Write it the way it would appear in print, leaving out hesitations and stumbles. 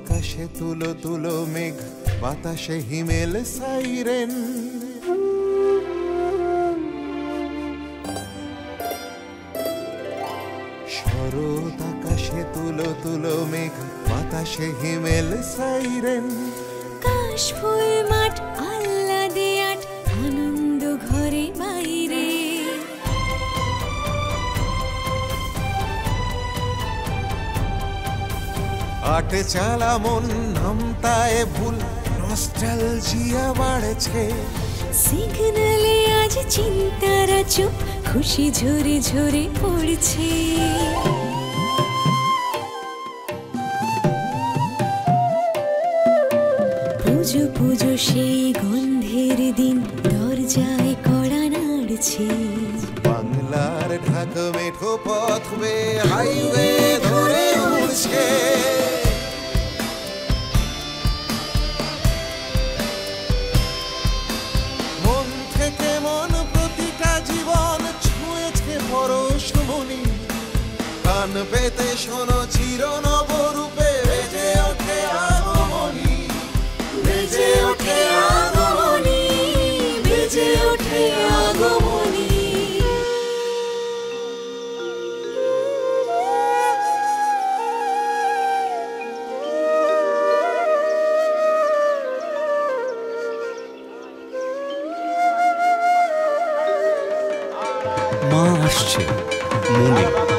আকাশে তুলো তুলো মেঘ, বাতাসে হিমেল সাইরেন। শরৎ আকাশে তুলো তুলো মেঘ, বাতাসে হিমেল সাইরেন। কাশফুল মাঠ আহ্লাদে আট, আনন্দ ঘরে বাইরে। আটে চালা মন নামতায় ভুল, নস্টালজিয়া বাড়ছে। সিগনালে আজ চিন্তারা চুপ, খুশি ঝরে ঝরে পড়ছে। পুজো পুজো সেই গন্ধের দিন, দরজায় কড়া নাড়ছে। বাংলার ঢাক মেঠো পথ বেয়ে হাইওয়ে ধরে উড়ছে। মন থেকে মন প্রতিটা জীবন ছুঁয়েছে পরশমণি। কান পেতে শোনো চির নবরূপে বেজে ওঠে আগমনী, বেজে ওঠে আগমনী, বেজে ওঠে আগমনী। মা আসছে মনে।